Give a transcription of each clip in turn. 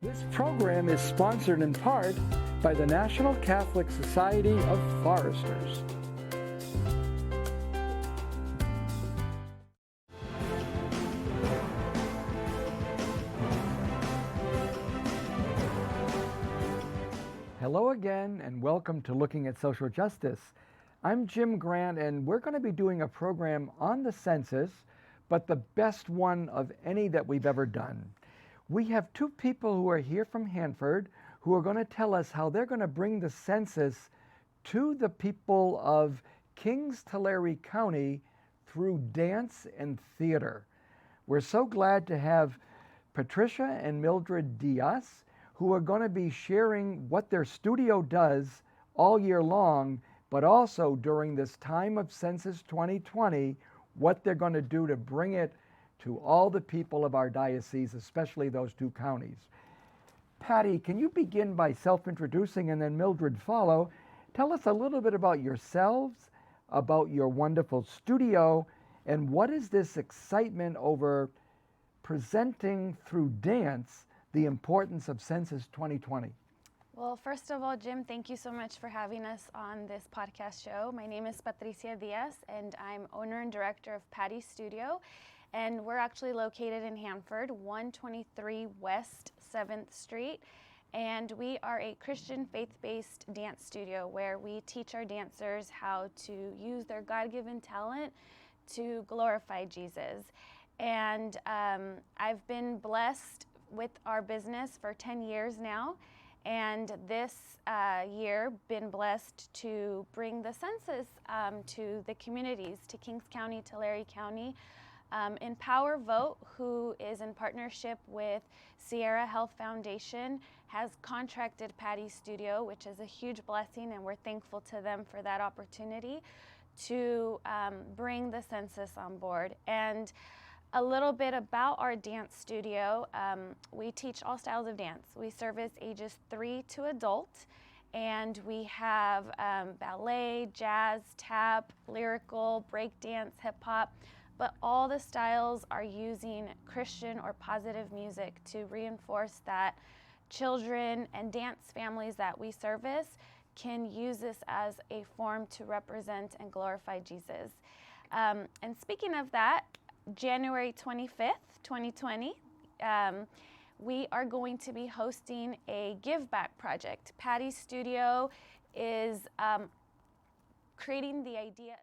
This program is sponsored in part by the National Catholic Society of Foresters. Hello again, and welcome to Looking at Social Justice. I'm Jim Grant, and we're going to be doing a program on the census, but the best one of any that we've ever done. We have two people who are here from Hanford who are going to tell us how they're going to bring the census to the people of Kings and Tulare County through dance and theater. We're so glad to have Patricia and Mildred Diaz, who are going to be sharing what their studio does all year long, but also during this time of Census 2020, what they're going to do to bring it to all the people of our diocese, especially those two counties. Patty, can you begin by self-introducing and then Mildred follow? Tell us a little bit about yourselves, about your wonderful studio, and what is this excitement over presenting through dance the importance of Census 2020? Well, first of all, Jim, thank you so much for having us on this podcast show. My name is Patricia Diaz, and I'm owner and director of P.A.T.Y Studio, and we're actually located in Hanford, 123 West 7th Street, and we are a Christian faith-based dance studio where we teach our dancers how to use their God-given talent to glorify Jesus. And I've been blessed with our business for 10 years now, and this year been blessed to bring the census to the communities, to Kings County, Tulare County. Empower.Vote, who is in partnership with Sierra Health Foundation, has contracted P.A.T.Y Studio, which is a huge blessing, and we're thankful to them for that opportunity to bring the census on board. And a little bit about our dance studio. We teach all styles of dance. We service ages 3 to adult, and we have ballet, jazz, tap, lyrical, break dance, hip hop, but all the styles are using Christian or positive music to reinforce that children and dance families that we service can use this as a form to represent and glorify Jesus. And speaking of that, January 25th, 2020, we are going to be hosting a give back project. P.A.T.Y Studio is creating the idea.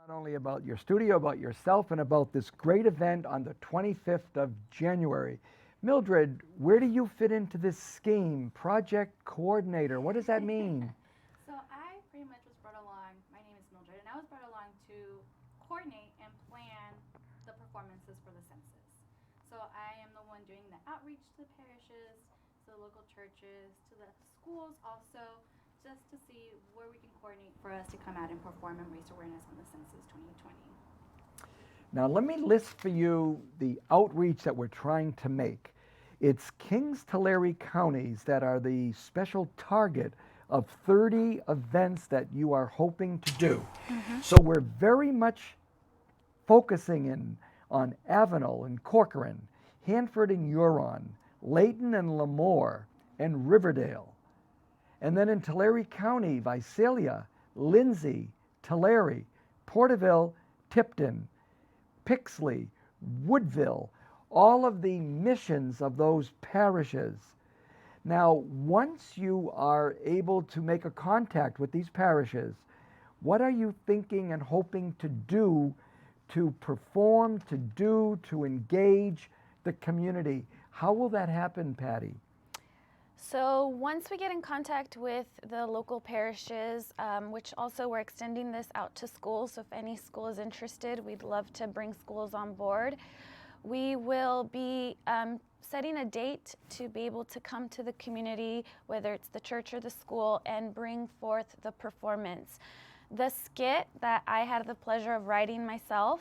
Not only about your studio, about yourself, and about this great event on the 25th of January. Mildred, where do you fit into this scheme? Project coordinator, what does that mean? So I pretty much was brought along, my name is Mildred, and I was brought along to coordinate and plan the performances for the census. So I am the one doing the outreach to the parishes, to the local churches, to the schools also, just to see where we can coordinate for us to come out and perform and raise awareness on the Census 2020. Now let me list for you the outreach that we're trying to make. It's Kings Tulare Counties that are the special target of 30 events that you are hoping to do. So we're very much focusing in on Avenel and Corcoran, Hanford and Huron, Layton and Lemoore, and Riverdale. And then in Tulare County, Visalia, Lindsay, Tulare, Porterville, Tipton, Pixley, Woodville, all of the missions of those parishes. Now, once you are able to make a contact with these parishes, what are you thinking and hoping to do to perform, to engage the community? How will that happen, Patty? So once we get in contact with the local parishes, which also we're extending this out to schools, so if any school is interested, we'd love to bring schools on board. We will be setting a date to be able to come to the community, whether it's the church or the school, and bring forth the performance. The skit that I had the pleasure of writing myself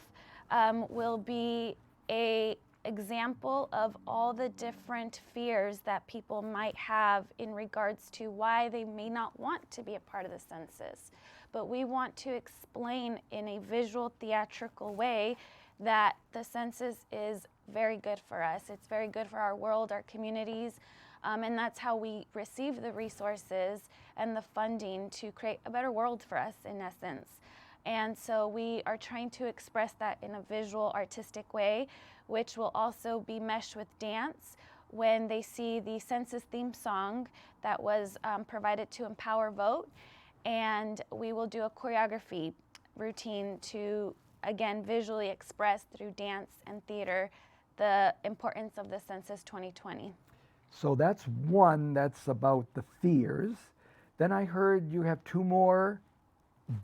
will be an example of all the different fears that people might have in regards to why they may not want to be a part of the census. But we want to explain in a visual, theatrical way that the census is very good for us. It's very good for our world, our communities, and that's how we receive the resources and the funding to create a better world for us, in essence. And so we are trying to express that in a visual, artistic way, which will also be meshed with dance when they see the census theme song that was provided to Empower.Vote. And we will do a choreography routine to, again, visually express through dance and theater the importance of the Census 2020. So that's one that's about the fears. Then I heard you have two more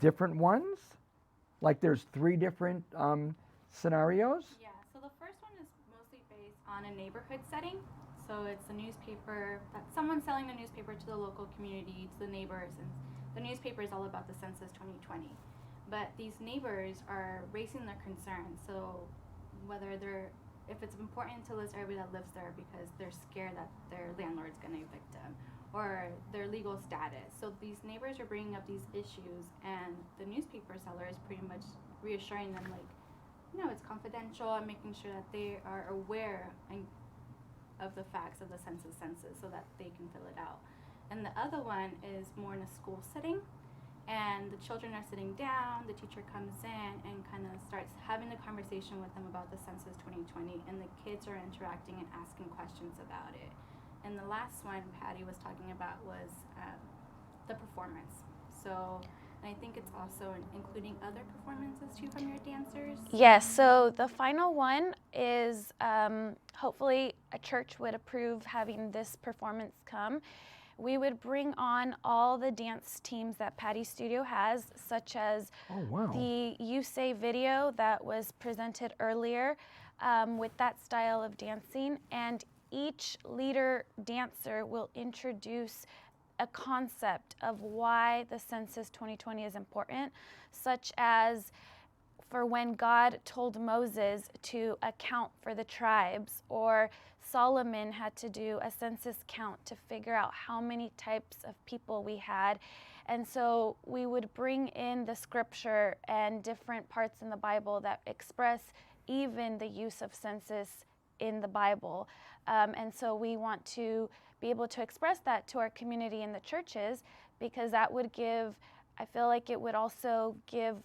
different ones? Like there's three different scenarios? Yeah, so the first one is mostly based on a neighborhood setting. So it's a newspaper, that someone's selling the newspaper to the local community, to the neighbors, and the newspaper is all about the Census 2020. But these neighbors are raising their concerns. So if it's important to list everybody that lives there because they're scared that their landlord's going to evict them, or their legal status. So these neighbors are bringing up these issues, and the newspaper seller is pretty much reassuring them, like, it's confidential, and making sure that they are aware of the facts of the census so that they can fill it out. And the other one is more in a school setting, and the children are sitting down, the teacher comes in and kind of starts having a conversation with them about the Census 2020, and the kids are interacting and asking questions about it. And the last one Patty was talking about was the performance. So, and I think it's also including other performances too from your dancers. Yes, so the final one is hopefully a church would approve having this performance come. We would bring on all the dance teams that P.A.T.Y Studio has, such as the You Say video that was presented earlier with that style of dancing, and each leader dancer will introduce a concept of why the Census 2020 is important, such as for when God told Moses to account for the tribes, or Solomon had to do a census count to figure out how many types of people we had. And so we would bring in the scripture and different parts in the Bible that express even the use of census in the Bible. And so we want to be able to express that to our community in the churches, because that would give, I feel like it would also give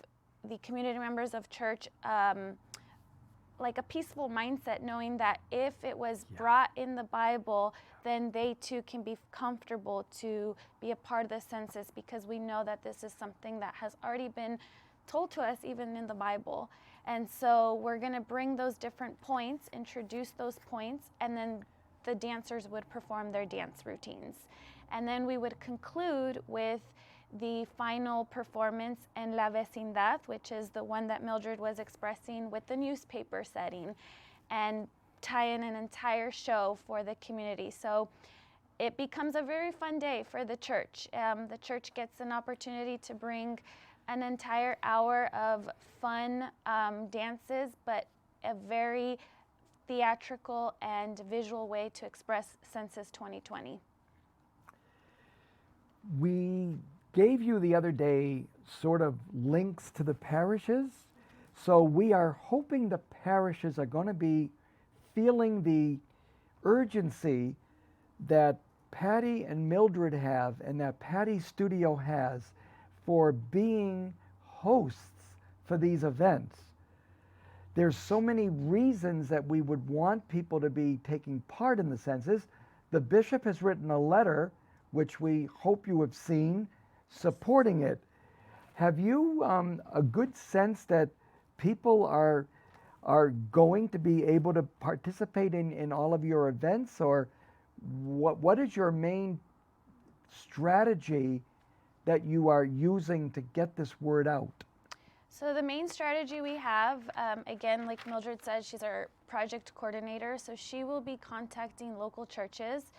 the community members of church like a peaceful mindset, knowing that if it was brought in the Bible, then they too can be comfortable to be a part of the census, because we know that this is something that has already been told to us even in the Bible. And so we're going to bring those different points, introduce those points, and then the dancers would perform their dance routines. And then we would conclude with the final performance en la vecindad, which is the one that Mildred was expressing with the newspaper setting. And tie in an entire show for the community. So it becomes a very fun day for the church. The church gets an opportunity to bring an entire hour of fun dances, but a very theatrical and visual way to express Census 2020. We gave you the other day sort of links to the parishes. So we are hoping the parishes are going to be feeling the urgency that P.A.T.Y and Mildred have and that P.A.T.Y Studio has for being hosts for these events. There's so many reasons that we would want people to be taking part in the census. The bishop has written a letter, which we hope you have seen, supporting it. Have you a good sense that people are going to be able to participate in all of your events, or what is your main strategy that you are using to get this word out? So the main strategy we have, again, like Mildred said, she's our project coordinator, so she will be contacting local churches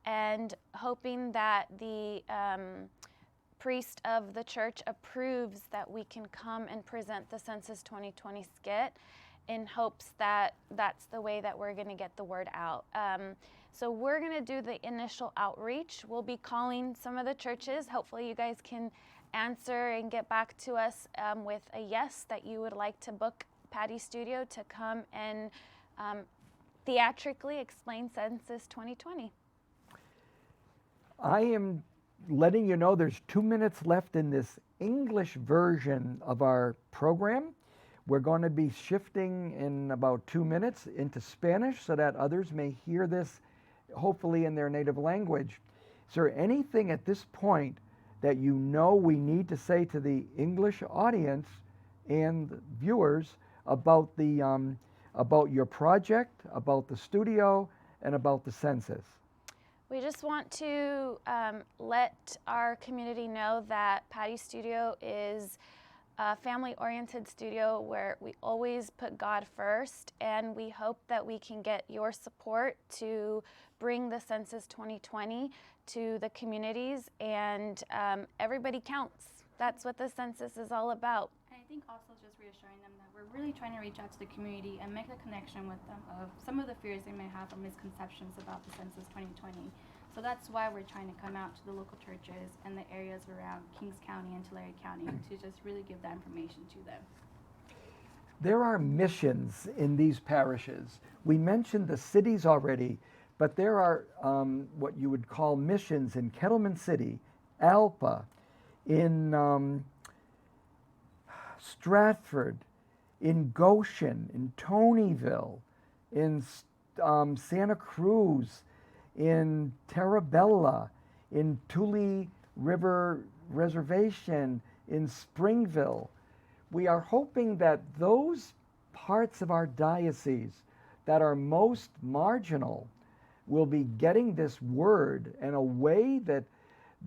and hoping that the priest of the church approves that we can come and present the Census 2020 skit, in hopes that that's the way that we're going to get the word out. So we're going to do the initial outreach. We'll be calling some of the churches. Hopefully you guys can answer and get back to us with a yes that you would like to book P.A.T.Y Studio to come and theatrically explain Census 2020. I am letting you know there's 2 minutes left in this English version of our program. We're going to be shifting in about 2 minutes into Spanish so that others may hear this, hopefully in their native language. Is there anything at this point that you know we need to say to the English audience and viewers about the about your project, about the studio, and about the census? We just want to let our community know that P.A.T.Y Studio is a family-oriented studio where we always put God first, and we hope that we can get your support to bring the Census 2020 to the communities, and everybody counts. That's what the census is all about. And I think also just reassuring them that we're really trying to reach out to the community and make a connection with them of some of the fears they may have or misconceptions about the Census 2020. So that's why we're trying to come out to the local churches and the areas around Kings County and Tulare County to just really give that information to them. There are missions in these parishes. We mentioned the cities already, but there are what you would call missions in Kettleman City, Alpa, in Stratford, in Goshen, in Tonyville, in Santa Cruz, in Terabella, in Tule River Reservation, in Springville. We are hoping that those parts of our diocese that are most marginal will be getting this word in a way that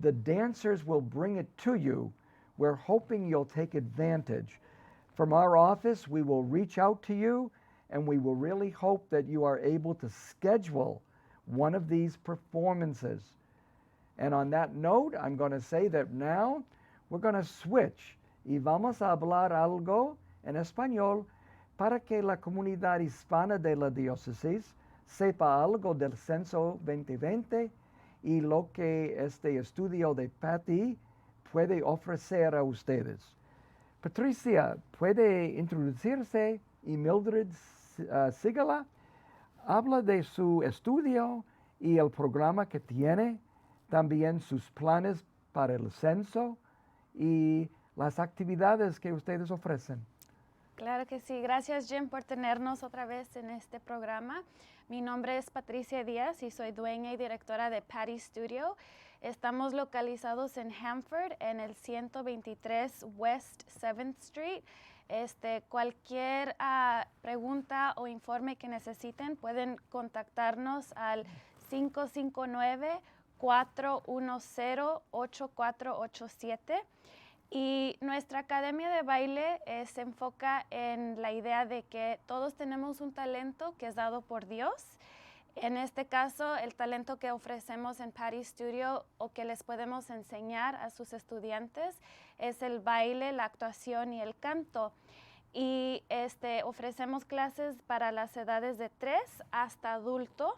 the dancers will bring it to you. We're hoping you'll take advantage. From our office, we will reach out to you, and we will really hope that you are able to schedule one of these performances. And on that note, I'm going to say that now we're going to switch y vamos a hablar algo en español para que la comunidad hispana de la diócesis sepa algo del censo 2020 y lo que este estudio de P.A.T.Y puede ofrecer a ustedes. Patricia, ¿puede introducirse? Y Mildred, sígala. Habla de su estudio y el programa que tiene, también sus planes para el censo y las actividades que ustedes ofrecen. Claro que sí. Gracias, Jim, por tenernos otra vez en este programa. Mi nombre es Patricia Diaz y soy dueña y directora de P.A.T.Y Studio. Estamos localizados en Hanford, en el 123 West 7th Street. Cualquier pregunta o informe que necesiten, pueden contactarnos al 559-410-8487. Y nuestra academia de baile se enfoca en la idea de que todos tenemos un talento que es dado por Dios. En este caso, el talento que ofrecemos en P.A.T.Y Studio o que les podemos enseñar a sus estudiantes es el baile, la actuación y el canto. Y ofrecemos clases para las edades de 3 hasta adulto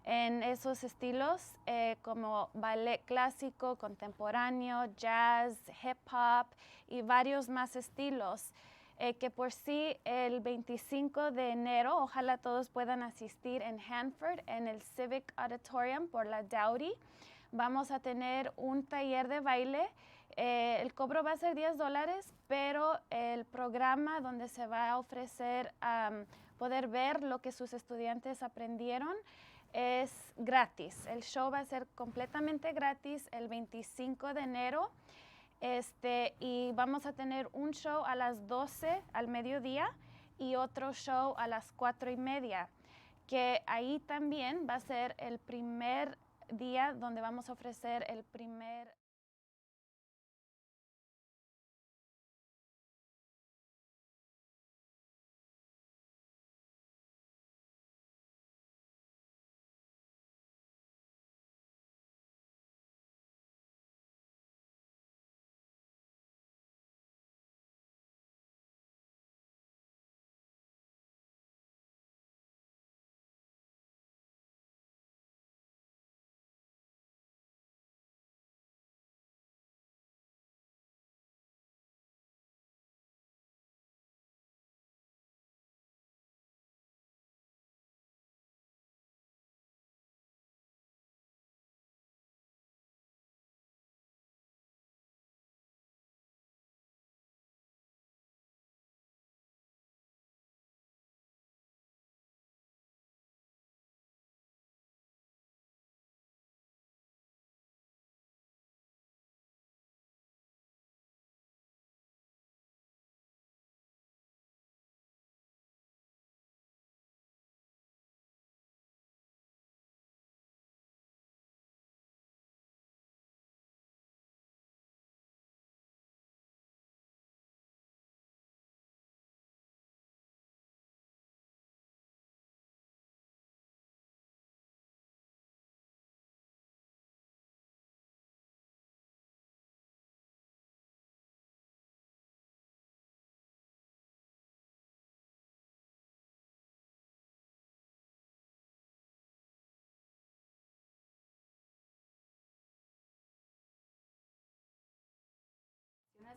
en esos estilos como ballet clásico, contemporáneo, jazz, hip hop y varios más estilos. Que por sí el 25 de enero, ojalá todos puedan asistir en Hanford, en el Civic Auditorium por la Dowdy. Vamos a tener un taller de baile. El cobro va a ser $10, pero el programa donde se va a ofrecer poder ver lo que sus estudiantes aprendieron es gratis. El show va a ser completamente gratis el 25 de enero. Y vamos a tener un show a las 12 al mediodía y otro show a las 4:30, que ahí también va a ser el primer día donde vamos a ofrecer el primer...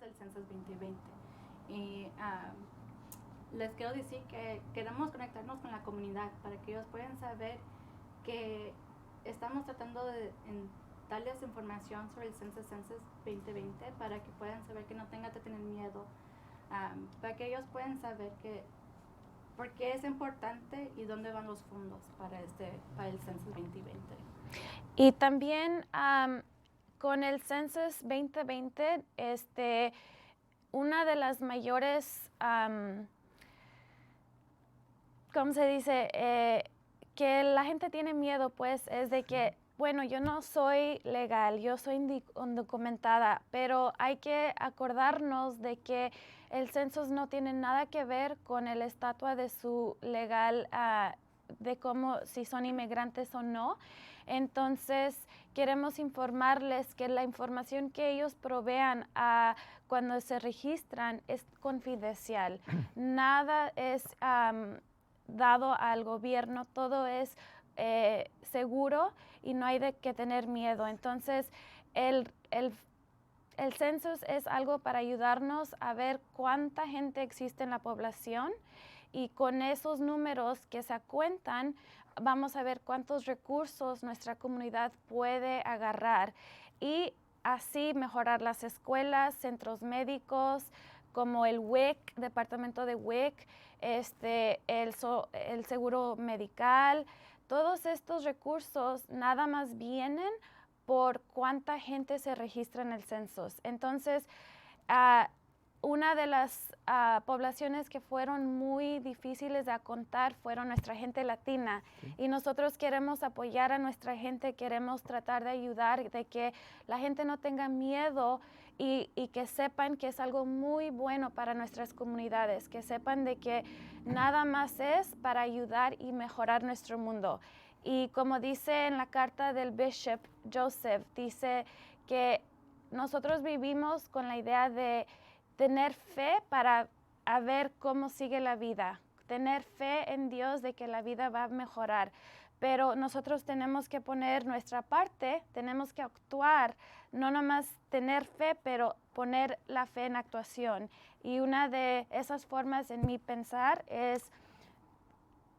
del Census 2020. Y les quiero decir que queremos conectarnos con la comunidad para que ellos puedan saber que estamos tratando de darles información sobre el Census 2020 para que puedan saber que no tengan que tener miedo, para que ellos puedan saber por qué es importante y dónde van los fondos para el Census 2020. Y también con el Census 2020, una de las mayores, ¿cómo se dice? Que la gente tiene miedo, pues, es de que, bueno, yo no soy legal, yo soy undocumentada, pero hay que acordarnos de que el census no tiene nada que ver con el estatus de su legal, de cómo, si son inmigrantes o no. Entonces, queremos informarles que la información que ellos provean cuando se registran es confidencial. Nada es dado al gobierno, todo es seguro y no hay de qué tener miedo. Entonces, el census es algo para ayudarnos a ver cuánta gente existe en la población y con esos números que se cuentan, vamos a ver cuántos recursos nuestra comunidad puede agarrar y así mejorar las escuelas, centros médicos, como el WIC, departamento de WIC, el seguro medical. Todos estos recursos nada más vienen por cuánta gente se registra en el census. Entonces, una de las poblaciones que fueron muy difíciles de contar fueron nuestra gente latina. Sí. Y nosotros queremos apoyar a nuestra gente, queremos tratar de ayudar, de que la gente no tenga miedo y que sepan que es algo muy bueno para nuestras comunidades, que sepan de que nada más es para ayudar y mejorar nuestro mundo. Y como dice en la carta del Bishop Joseph, dice que nosotros vivimos con la idea de tener fe para ver cómo sigue la vida, tener fe en Dios de que la vida va a mejorar. Pero nosotros tenemos que poner nuestra parte, tenemos que actuar, no nomás tener fe, pero poner la fe en actuación. Y una de esas formas en mi pensar es,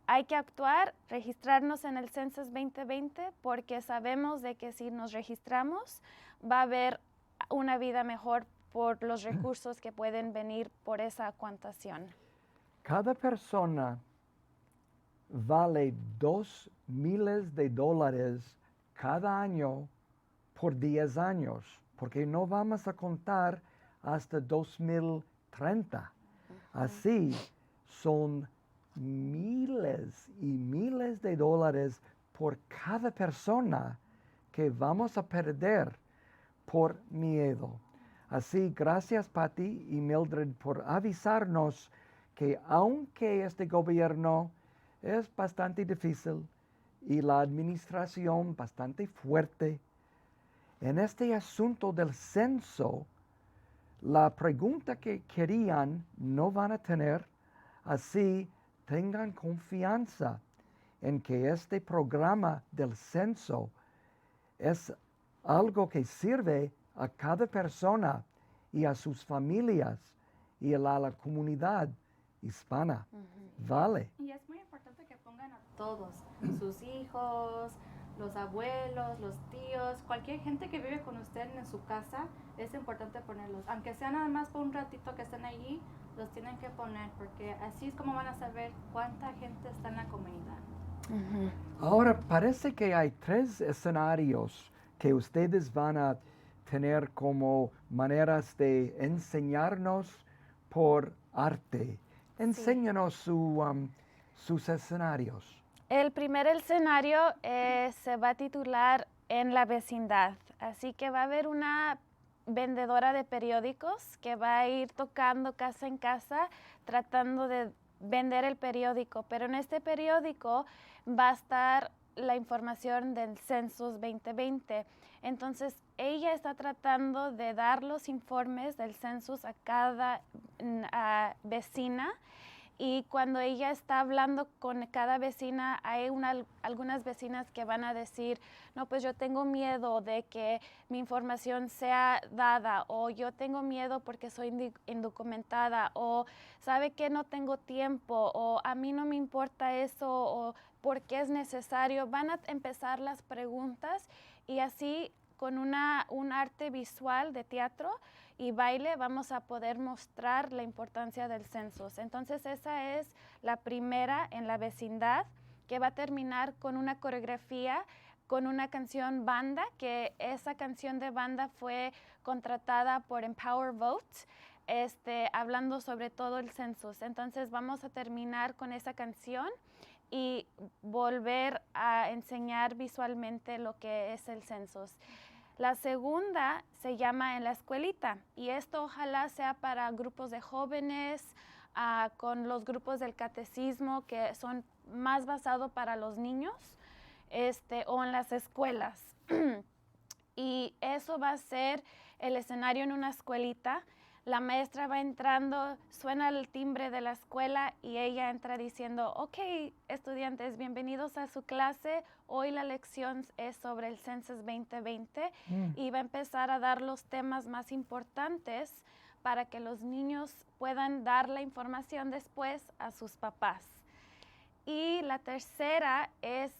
hay que actuar, registrarnos en el Census 2020, porque sabemos de que si nos registramos va a haber una vida mejor por los recursos que pueden venir por esa cuantación. Cada persona vale $2,000,000 cada año por 10 años, porque no vamos a contar hasta 2030. Así son miles y miles de dólares por cada persona que vamos a perder por miedo. Así, gracias P.A.T.Y y Mildred por avisarnos que aunque este gobierno es bastante difícil y la administración bastante fuerte, en este asunto del censo, la pregunta que querían no van a tener, así tengan confianza en que este programa del censo es algo que sirve a cada persona y a sus familias y a la comunidad hispana. Vale. Y es muy importante que pongan a todos, sus hijos, los abuelos, los tíos, cualquier gente que vive con usted en su casa, es importante ponerlos. Aunque sea nada más por un ratito que estén allí, los tienen que poner, porque así es como van a saber cuánta gente está en la comunidad. Ahora parece que hay 3 escenarios que ustedes van a tener como maneras de enseñarnos por arte. Enséñanos sus escenarios. El primer escenario se va a titular En la vecindad. Así que va a haber una vendedora de periódicos que va a ir tocando casa en casa tratando de vender el periódico. Pero en este periódico va a estar la información del Census 2020. Entonces, ella está tratando de dar los informes del Census a cada vecina. Y cuando ella está hablando con cada vecina, hay algunas vecinas que van a decir, no, pues yo tengo miedo de que mi información sea dada, o yo tengo miedo porque soy indocumentada, o sabe que no tengo tiempo, o a mí no me importa eso, o porque es necesario. Van a empezar las preguntas y así con un arte visual de teatro y baile vamos a poder mostrar la importancia del census. Entonces esa es la primera en la vecindad, que va a terminar con una coreografía, con una canción banda, que esa canción de banda fue contratada por Empower.Vote, hablando sobre todo el census. Entonces vamos a terminar con esa canción y volver a enseñar visualmente lo que es el census. La segunda se llama En la escuelita, y esto ojalá sea para grupos de jóvenes, con los grupos del catecismo que son más basados para los niños, o en las escuelas. Y eso va a ser el escenario en una escuelita. La maestra va entrando, suena el timbre de la escuela y ella entra diciendo, ok, estudiantes, bienvenidos a su clase. Hoy la lección es sobre el Census 2020 y va a empezar a dar los temas más importantes para que los niños puedan dar la información después a sus papás. Y la tercera es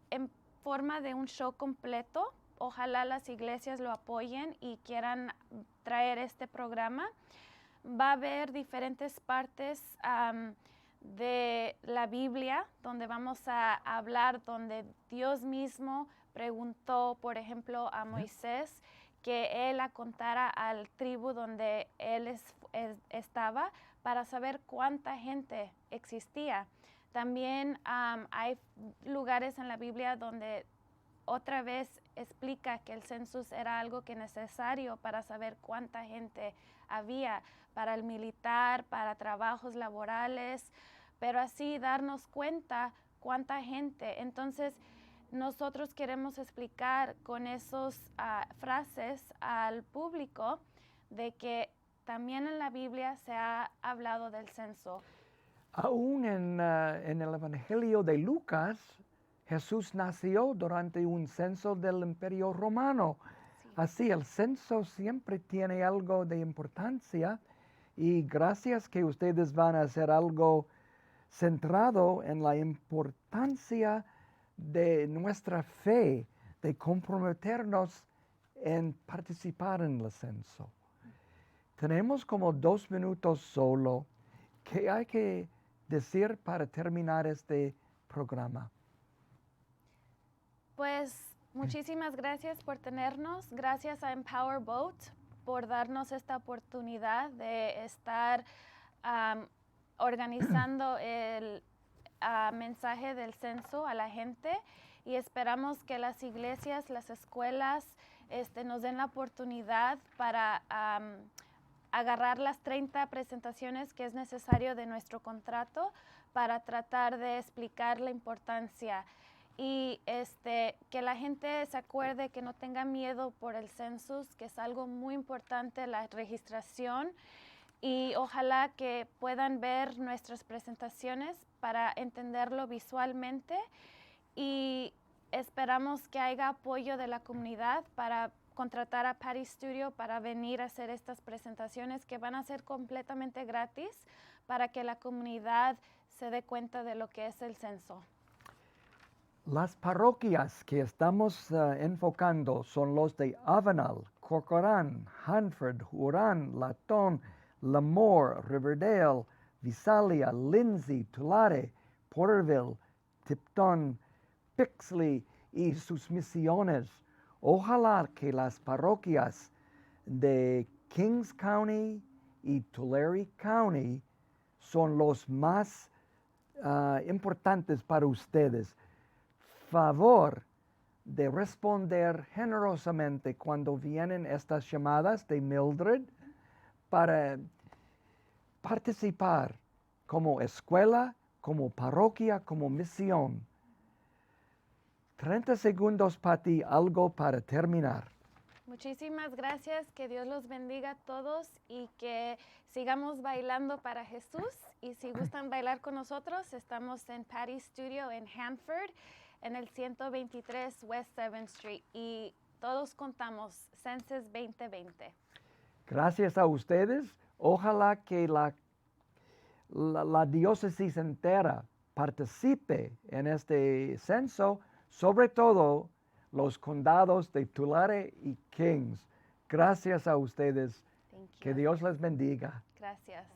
en forma de un show completo. Ojalá las iglesias lo apoyen y quieran traer este programa. Va a haber diferentes partes de la Biblia donde vamos a hablar, donde Dios mismo preguntó, por ejemplo, a Moisés que él la contara al tribu donde él estaba para saber cuánta gente existía. También hay lugares en la Biblia donde otra vez explica que el census era algo que necesario para saber cuánta gente había para el militar, para trabajos laborales, pero así darnos cuenta cuánta gente. Entonces, nosotros queremos explicar con esas frases al público de que también en la Biblia se ha hablado del censo. Aún en el Evangelio de Lucas, Jesús nació durante un censo del Imperio Romano. Sí. Así, el censo siempre tiene algo de importancia y gracias que ustedes van a hacer algo centrado en la importancia de nuestra fe, de comprometernos en participar en el censo. Tenemos como 2 minutos solo. ¿Qué hay que decir para terminar este programa? Pues muchísimas gracias por tenernos. Gracias a Empower.Vote por darnos esta oportunidad de estar organizando el mensaje del censo a la gente, y esperamos que las iglesias, las escuelas nos den la oportunidad para agarrar las 30 presentaciones que es necesario de nuestro contrato para tratar de explicar la importancia. Y que la gente se acuerde que no tenga miedo por el census, que es algo muy importante, la registración, y ojalá que puedan ver nuestras presentaciones para entenderlo visualmente, y esperamos que haya apoyo de la comunidad para contratar a P.A.T.Y Studio para venir a hacer estas presentaciones que van a ser completamente gratis para que la comunidad se dé cuenta de lo que es el censo. Las parroquias que estamos enfocando son los de Avenal, Corcoran, Hanford, Huron, Latón, Lemoore, Riverdale, Visalia, Lindsay, Tulare, Porterville, Tipton, Pixley y sus misiones. Ojalá que las parroquias de Kings County y Tulare County son los más importantes para ustedes. Favor de responder generosamente cuando vienen estas llamadas de Mildred para participar como escuela, como parroquia, como misión. 30 segundos para ti, algo para terminar. Muchísimas gracias, que Dios los bendiga a todos y que sigamos bailando para Jesús. Y si gustan bailar con nosotros, estamos en P.A.T.Y Studio en Hanford, en el 123 West 7th Street, y todos contamos Census 2020. Gracias a ustedes. Ojalá que la diócesis entera participe en este censo, sobre todo los condados de Tulare y Kings. Gracias a ustedes. Thank you. Que Dios les bendiga. Gracias.